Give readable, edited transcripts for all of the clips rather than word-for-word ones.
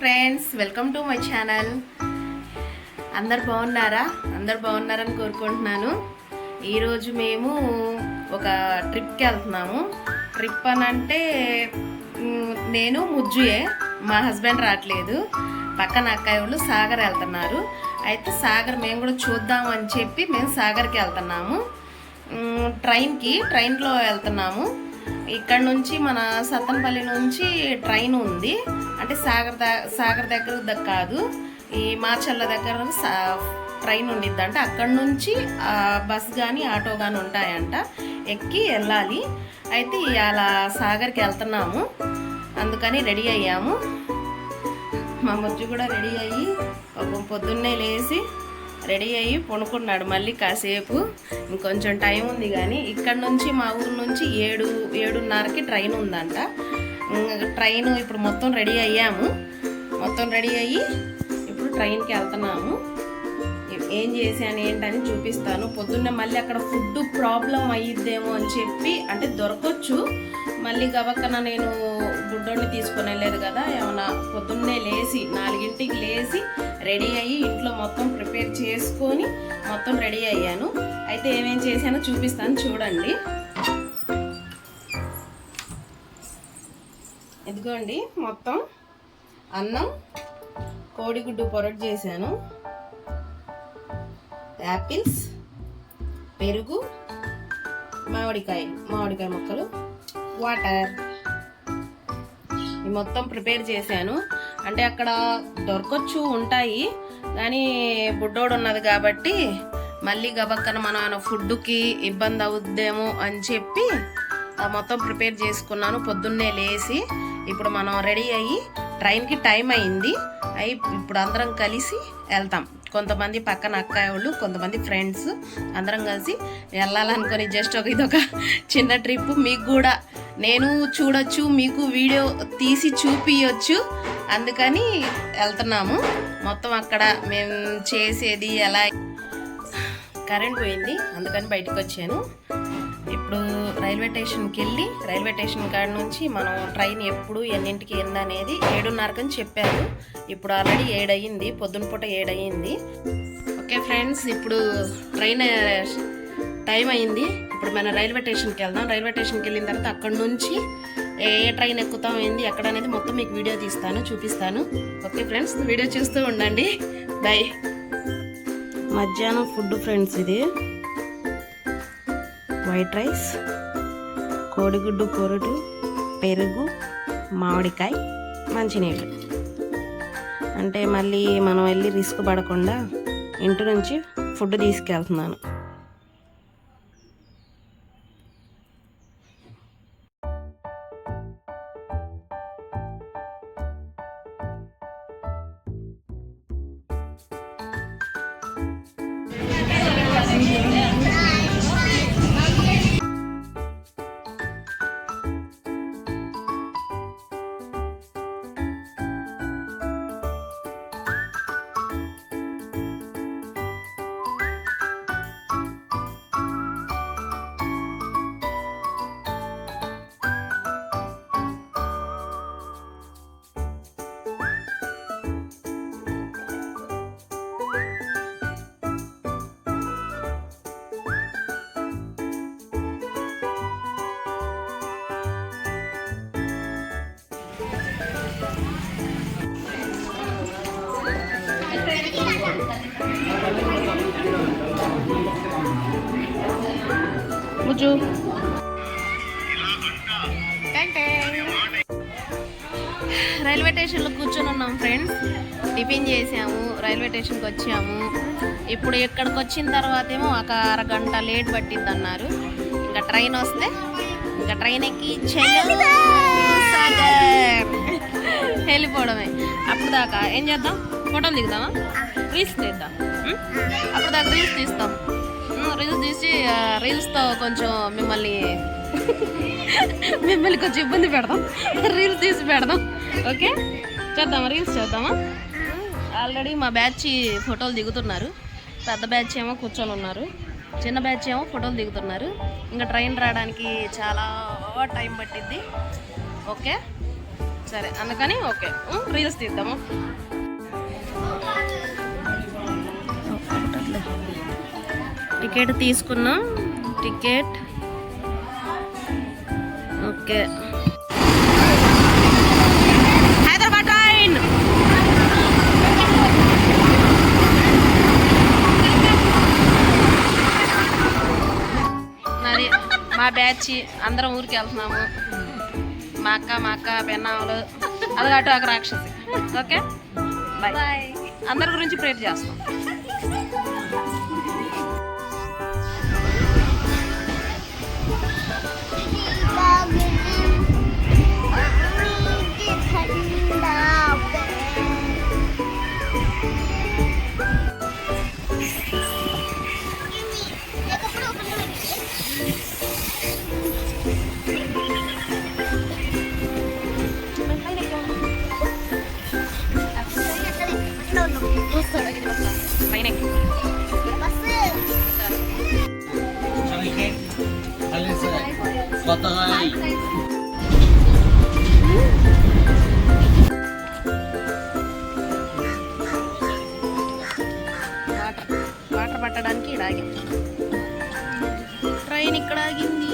Friends, welcome to my channel. అందరు బాగున్నారని కోరుకుంటున్నాను. ఈరోజు మేము ఒక ట్రిప్కి వెళ్తున్నాము. ట్రిప్ అని అంటే నేను ముజ్జుయే, మా హస్బెండ్ రావట్లేదు. పక్కన అక్కయ్య వాళ్ళు సాగర్ వెళ్తున్నారు. అయితే సాగర్ మేము కూడా చూద్దాం అని చెప్పి మేము సాగర్కి వెళ్తున్నాము. ట్రైన్లో వెళ్తున్నాము. ఇక్కడ నుంచి మన సత్తనపల్లి నుంచి ట్రైన్ ఉంది. అంటే సాగర్ దగ్గర కాదు, ఈ మార్చల్ల దగ్గర ట్రైన్ ఉండిద్దంట. అక్కడ నుంచి బస్ కానీ ఆటో కానీ ఉంటాయంట, ఎక్కి వెళ్ళాలి. అయితే అలా సాగర్కి వెళ్తున్నాము. అందుకని రెడీ అయ్యాము. మా ముజ్జు కూడా రెడీ అయ్యి పొద్దున్నే లేచి రెడీ అయ్యి పడుకున్నాడు. మళ్ళీ కాసేపు ఇంకొంచెం టైం ఉంది, కానీ ఇక్కడ నుంచి మా ఊరు నుంచి 7:30కి ట్రైన్ ఉందంట. ట్రైన్ ఇప్పుడు మొత్తం రెడీ అయ్యాము. ఇప్పుడు ట్రైన్కి వెళ్తున్నాము. ఏం చేశాను ఏంటని చూపిస్తాను. పొద్దున్నే మళ్ళీ అక్కడ ఫుడ్ ప్రాబ్లం అయ్యిద్దేమో అని చెప్పి, అంటే దొరకవచ్చు, మళ్ళీ గబక్కన నేను గుడ్డోని తీసుకొని వెళ్ళలేదు కదా. ఏమన్నా పొద్దున్నే లేచి 4ంటికి లేచి రెడీ అయ్యి ఇంట్లో మొత్తం ప్రిపేర్ చేసుకొని మొత్తం రెడీ అయ్యాను. అయితే ఏమేం చేశానో చూపిస్తాను, చూడండి. ఇదిగోండి, మొత్తం అన్నం, కోడిగుడ్డు పొరటు చేశాను, యాపిల్స్, పెరుగు, మామిడికాయ ముక్కలు, వాటర్, ఈ మొత్తం ప్రిపేర్ చేశాను. అంటే అక్కడ దొరకచ్చు, ఉంటాయి, కానీ బుడ్డోడు ఉన్నది కాబట్టి మళ్ళీ గబక్కన మన ఫుడ్కి ఇబ్బంది అవుద్దేమో అని చెప్పి మొత్తం ప్రిపేర్ చేసుకున్నాను. పొద్దున్నే లేచి ఇప్పుడు మనం రెడీ అయ్యి ట్రైన్కి టైం అయింది. ఇప్పుడు అందరం కలిసి వెళ్తాం. కొంతమంది పక్కన అక్కయ్య వాళ్ళు, కొంతమంది ఫ్రెండ్స్, అందరం కలిసి వెళ్ళాలనుకొని జస్ట్ ఇదొక చిన్న ట్రిప్. మీకు కూడా నేను చూడొచ్చు, మీకు వీడియో తీసి చూపించచ్చు, అందుకని వెళ్తున్నాము. మొత్తం అక్కడ మేము చేసేది ఎలా. కరెంట్ పోయింది, అందుకని బయటకు వచ్చాను. ఇప్పుడు రైల్వే స్టేషన్కి వెళ్ళి, రైల్వే స్టేషన్ కాడ నుంచి మనం ట్రైన్ ఎప్పుడు ఎన్నింటికి అనేది 7:30 అని చెప్పారు. ఇప్పుడు ఆల్రెడీ 7 అయ్యింది, పొద్దున పూట 7 అయ్యింది. ఓకే ఫ్రెండ్స్, ఇప్పుడు ట్రైన్ టైం అయింది. ఇప్పుడు మనం రైల్వే స్టేషన్కి వెళ్దాం. రైల్వే స్టేషన్కి వెళ్ళిన తర్వాత అక్కడ నుంచి ఏ ట్రైన్ ఎక్కుతాం ఏంది ఎక్కడ అనేది మొత్తం మీకు వీడియో తీస్తాను, చూపిస్తాను. ఓకే ఫ్రెండ్స్, వీడియో చూస్తూ ఉండండి. బాయ్. మధ్యాహ్నం ఫుడ్ ఫ్రెండ్స్, ఇది వైట్ రైస్, కోడిగుడ్డు పొరటు, పెరుగు, మామిడికాయ, మంచినీళ్ళు. అంటే మళ్ళీ మనం వెళ్ళి రిస్క్ పడకుండా ఇంటి నుంచి ఫుడ్ తీసుకెళ్తున్నాను. ముజ్జు రైల్వే స్టేషన్లో కూర్చొని ఉన్నాం ఫ్రెండ్స్. టిఫిన్ చేసాము, రైల్వే స్టేషన్కి వచ్చాము. ఇప్పుడు ఇక్కడికి వచ్చిన తర్వాత ఏమో ఒక అరగంట లేట్ పట్టిద్ది అన్నారు. ఇంకా ట్రైన్ వస్తే ఇంకా ట్రైన్ ఎక్కి వెళ్ళిపోవడమే. అప్పుడు దాకా ఏం చేద్దాం, ఫోటోలు దిగుదామా, రీల్స్ తీద్దాం. అప్పుడు దాకా రీల్స్ తీస్తాం. రీల్స్ తీసి రీల్స్తో కొంచెం మిమ్మల్ని కొంచెం ఇబ్బంది పెడదాం. రీల్స్ తీసి పెడదాం. ఓకే, చేద్దామా, రీల్స్ చేద్దామా. ఆల్రెడీ మా బ్యాచ్ ఫోటోలు దిగుతున్నారు. పెద్ద బ్యాచ్ ఏమో కూర్చొని ఉన్నారు, చిన్న బ్యాచ్ ఏమో ఫోటోలు దిగుతున్నారు. ఇంకా ట్రైన్ రావడానికి చాలా టైం పట్టిద్ది. ఓకే, సరే అందుకని ఓకే రీల్స్ తీద్దాము. టికెట్ తీసుకున్నాం. Ticket okay. హైదరాబాద్ ట్రైన్. మరి మా బ్యాచ్ అందరం ఊరికి వెళ్తున్నాము. మా అక్క పెన్నాములు అది అటు ఒక రాక్షసి. Okay boy. అందరి గురించి ప్రేర్ చేస్తాం. వాటర్ పట్టడానికి ఇక్కడ ఆగి ట్రైన్ ఇక్కడ ఆగింది.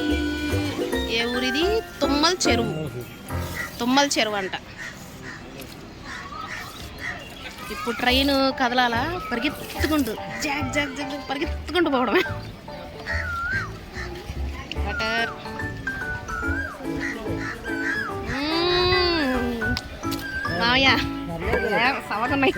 ఏ ఊరిది? తుమ్మల చెరువు అంట. ఇప్పుడు ట్రైన్ కదలాలా, పరిగెత్తుకుంటూ జాగ్ జాగ్ జాగ్ పరిగెత్తుకుంటూ పోవడమే. బటర్ మావయ్య సవకున్నాయి.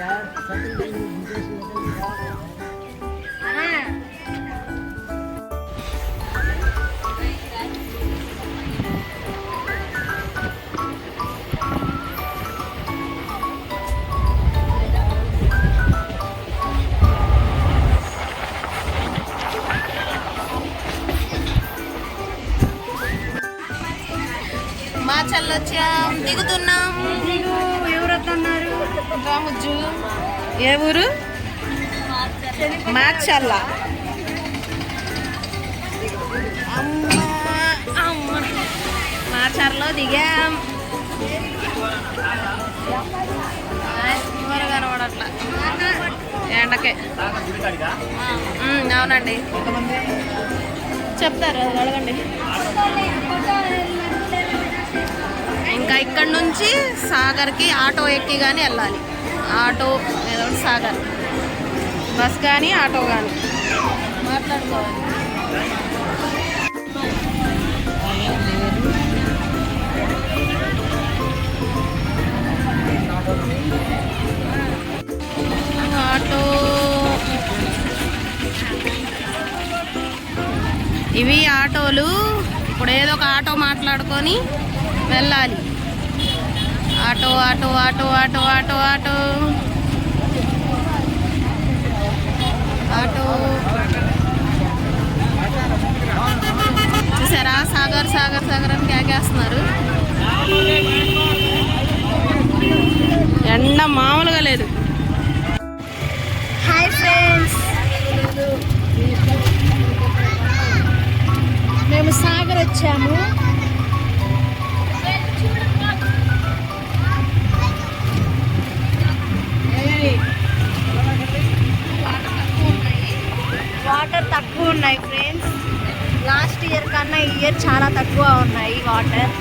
మాచల్లో వచ్చాం, దిగుతున్నాం. ఎవరొస్తున్నారు? రాముజ్జు. ఏ ఊరు? మాచల్ల. మాచర్లో దిగాం. ఎవరు కనబడట్లా ఎండకే. అవునండి చెప్తారు, అది అడగండి. ఇంకా ఇక్కడ నుంచి సాగర్కి ఆటో ఎక్కి కానీ వెళ్ళాలి. ఆటో ఏదో సాగర్ బస్ కానీ ఆటో కానీ మాట్లాడుకోవాలి. ఆటో ఇవి ఆటోలు. ఇప్పుడు ఏదో ఒక ఆటో మాట్లాడుకొని వెళ్ళాలి. Auto auto auto auto auto auto auto చూసారా? సాగర్ సాగర్ సాగర్ అని కేకేస్తున్నారు. ఎండ మామూలుగా లేదు. హాయ్ ఫ్రెండ్స్, మేము సాగర్ వచ్చాము. వాటర్ తక్కువ ఉన్నాయి ఫ్రెండ్స్. లాస్ట్ ఇయర్ కన్నా ఈ ఇయర్ చాలా తక్కువ ఉన్నాయి వాటర్.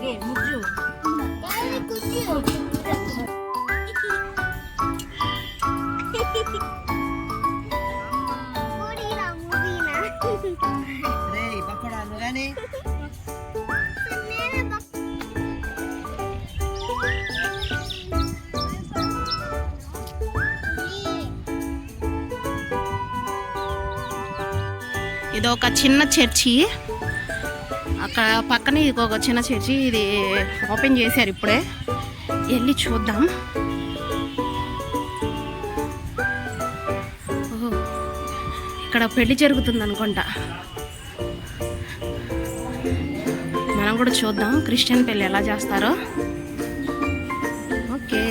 గే ముజ్జు ఇది ఒక చిన్న చర్చి, అక్కడ పక్కనే ఇది ఒక చిన్న చర్చి, ఇది ఓపెన్ చేశారు ఇప్పుడే, వెళ్ళి చూద్దాం. ఓహో, ఇక్కడ పెళ్లి జరుగుతుంది అనుకుంటా, మనం కూడా చూద్దాం క్రిస్టియన్ పెళ్ళి ఎలా చేస్తారో. ఓకే,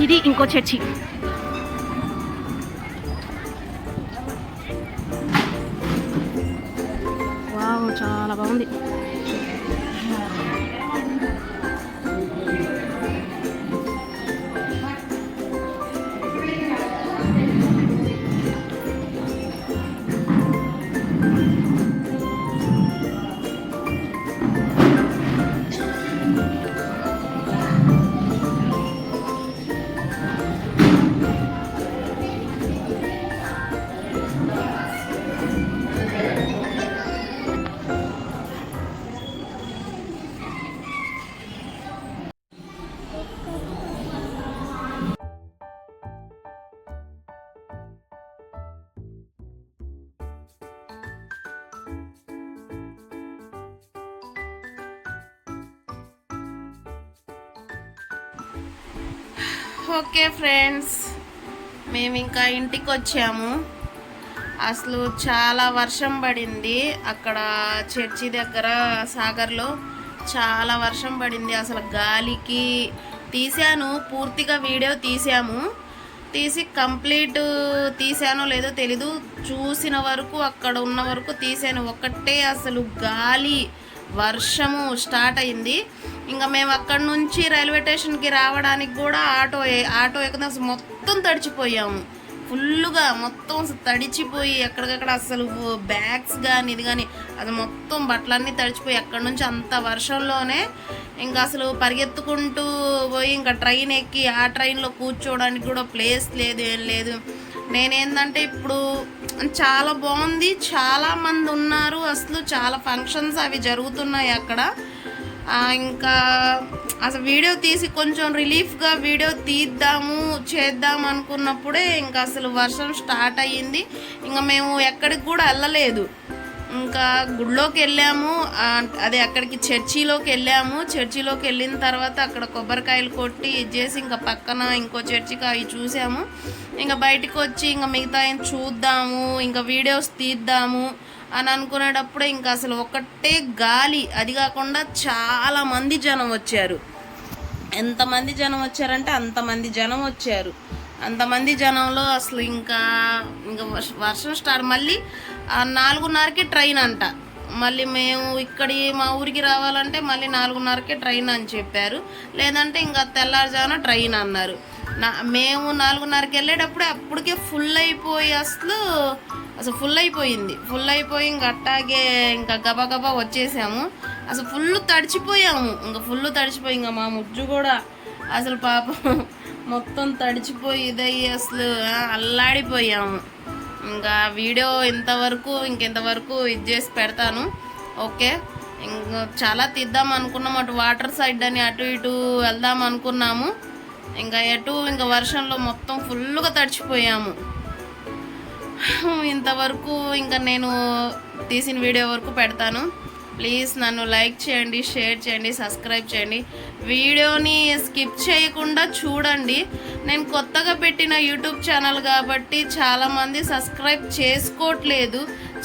ఇది ఇంకో చర్చి. వావ్, చాలా బాగుంది. ఓకే ఫ్రెండ్స్, మేము ఇంకా ఇంటికి వచ్చాము. అసలు చాలా వర్షం పడింది అక్కడ చర్చి దగ్గర సాగర్లో, చాలా వర్షం పడింది. అసలు గాలికి తీసాను, పూర్తిగా వీడియో తీసాము, తీసి కంప్లీట్ తీసానో లేదో తెలీదు, చూసిన వరకు అక్కడ ఉన్న వరకు తీసాను. ఒక్కటే అసలు గాలి వర్షము స్టార్ట్ అయింది. ఇంకా మేము అక్కడి నుంచి రైల్వే స్టేషన్కి రావడానికి కూడా ఆటో ఎక్కడ మొత్తం తడిచిపోయాము, ఫుల్గా మొత్తం తడిచిపోయి ఎక్కడికక్కడ అసలు బ్యాగ్స్ కానీ ఇది కానీ అది మొత్తం బట్టలన్నీ తడిచిపోయి అక్కడి నుంచి అంత వర్షంలోనే ఇంకా అసలు పరిగెత్తుకుంటూ పోయి ఇంకా ట్రైన్ ఎక్కి ఆ ట్రైన్లో కూర్చోవడానికి కూడా ప్లేస్ లేదు, ఏం లేదు. నేనేందంటే ఇప్పుడు చాలా బాగుంది, చాలామంది ఉన్నారు, అసలు చాలా ఫంక్షన్స్ అవి జరుగుతున్నాయి అక్కడ. ఇంకా అసలు వీడియో తీసి కొంచెం రిలీఫ్గా వీడియో తీద్దాము చేద్దాం అనుకున్నప్పుడే ఇంకా అసలు వర్షం స్టార్ట్ అయ్యింది. ఇంకా మేము ఎక్కడికి కూడా వెళ్ళలేదు, ఇంకా గుడిలోకి వెళ్ళాము, అదే అక్కడికి చర్చిలోకి వెళ్ళాము. చర్చిలోకి వెళ్ళిన తర్వాత అక్కడ కొబ్బరికాయలు కొట్టి ఇచ్చేసి ఇంకా పక్కన ఇంకో చర్చికి అవి చూసాము. ఇంకా బయటకు వచ్చి ఇంకా మిగతా చూద్దాము, ఇంకా వీడియోస్ తీద్దాము అని అనుకునేటప్పుడే ఇంకా అసలు ఒకటే గాలి, అది కాకుండా చాలామంది జనం వచ్చారు. ఎంతమంది జనం వచ్చారంటే అంతమంది జనం వచ్చారు. అంతమంది జనంలో అసలు ఇంకా వర్షం స్టార్ట్. మళ్ళీ 4:30కి ట్రైన్ అంట, మళ్ళీ మేము ఇక్కడి మా ఊరికి రావాలంటే మళ్ళీ 4:30కే ట్రైన్ అని చెప్పారు, లేదంటే ఇంకా తెల్లారుజామున ట్రైన్ అన్నారు. మేము 4:30కి వెళ్ళేటప్పుడే అప్పటికే ఫుల్ అయిపోయి అసలు ఫుల్ అయిపోయి ఇంకా అట్టాగే ఇంకా గబగబా వచ్చేసాము. అసలు ఫుల్ తడిచిపోయాము, ఇంకా మా ముజ్జు కూడా అసలు పాపం మొత్తం తడిచిపోయి ఇదయ్యి అసలు అల్లాడిపోయాము. ఇంకా వీడియో ఇంకెంతవరకు ఇది చేసి పెడతాను. ఓకే, ఇంకా చాలా తీద్దాం అనుకున్నాము. అటు వాటర్ సైడ్ అని అటు ఇటు వెళ్దాం అనుకున్నాము. ఇంకా వర్షంలో మొత్తం ఫుల్గా తడిచిపోయాము. ఇంతవరకు ఇంకా నేను తీసిన వీడియో వరకు పెడతాను. ప్లీజ్ నన్ను లైక్ చేయండి, షేర్ చేయండి, సబ్స్క్రైబ్ చేయండి. వీడియోని స్కిప్ చేయకుండా చూడండి. నేను కొత్తగా పెట్టిన యూట్యూబ్ ఛానల్ కాబట్టి చాలామంది సబ్స్క్రైబ్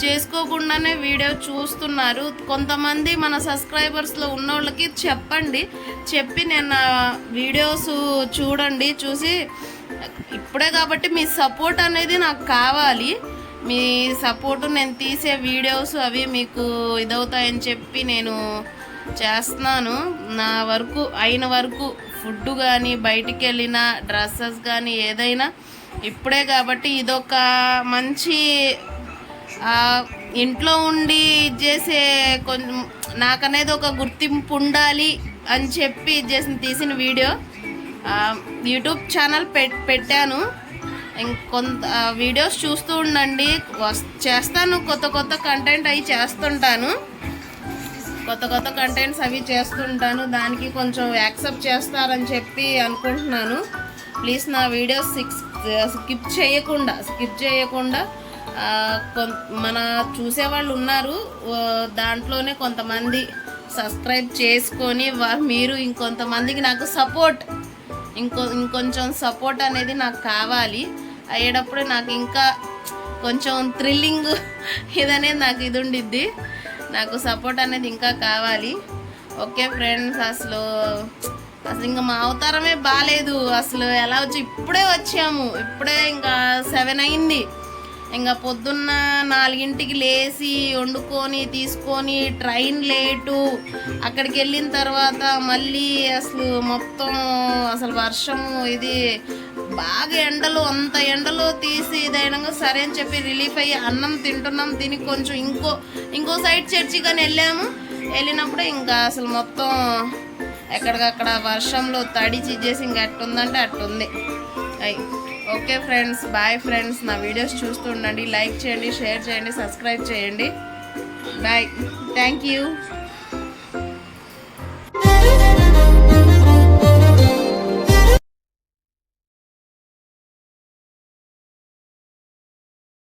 చేసుకోకుండానే వీడియో చూస్తున్నారు. కొంతమంది మన సబ్స్క్రైబర్స్లో ఉన్నోళ్ళకి చెప్పి నేను వీడియోస్ చూడండి. చూసి ఇప్పుడే కాబట్టి మీ సపోర్ట్ అనేది నాకు కావాలి. మీ సపోర్టు నేను తీసే వీడియోస్ అవి మీకు ఇదవుతాయని చెప్పి నేను చేస్తున్నాను. నా వరకు అయిన వరకు ఫుడ్ కానీ బయటికి వెళ్ళిన డ్రెస్సెస్ కానీ ఏదైనా ఇప్పుడే కాబట్టి ఇదొక మంచి ఇంట్లో ఉండి చేసే కొంచెం నాకనేది ఒక గుర్తింపు ఉండాలి అని చెప్పి తీసిన వీడియో. యూట్యూబ్ ఛానల్ పెట్టాను. ఇంకొంత వీడియోస్ చూస్తూ ఉండండి. చేస్తాను కొత్త కంటెంట్ అవి చేస్తుంటాను. కొత్త కంటెంట్స్ అవి చేస్తుంటాను. దానికి కొంచెం యాక్సెప్ట్ చేస్తారని చెప్పి అనుకుంటున్నాను. ప్లీజ్ నా వీడియోస్ స్కిప్ చేయకుండా మన చూసేవాళ్ళు ఉన్నారు. దాంట్లోనే కొంతమంది సబ్స్క్రైబ్ చేసుకొని మీరు ఇంకొంతమందికి నాకు ఇంకొంచెం సపోర్ట్ అనేది నాకు కావాలి. అయ్యేటప్పుడు నాకు ఇంకా కొంచెం థ్రిల్లింగ్ ఇదనేది నాకు ఇది ఉండిద్ది. నాకు సపోర్ట్ అనేది ఇంకా కావాలి. ఓకే ఫ్రెండ్స్, అసలు ఇంకా మా అవతారమే బాగాలేదు. అసలు ఎలా ఇప్పుడే వచ్చాము, ఇంకా 7 అయింది. ఇంకా పొద్దున్న 4ంటికి లేచి వండుకొని తీసుకొని ట్రైన్ లేటు. అక్కడికి వెళ్ళిన తర్వాత మళ్ళీ అసలు వర్షము ఇది బాగా అంత ఎండలో తీసి ఇదైనా సరే అని చెప్పి రిలీఫ్ అయ్యి అన్నం తింటున్నాం. తిని కొంచెం ఇంకో సైడ్ చర్చి కానీ వెళ్ళినప్పుడు ఇంకా అసలు మొత్తం ఎక్కడికక్కడ వర్షంలో తడిచి చేసి ఇంకా ఎట్టుందంటే అట్టుంది. Okay friends, bye friends. నా వీడియోస్ చూస్తూ ఉండండి. లైక్ చేయండి, షేర్ చేయండి, సబ్స్క్రైబ్ చేయండి. Bye, thank you.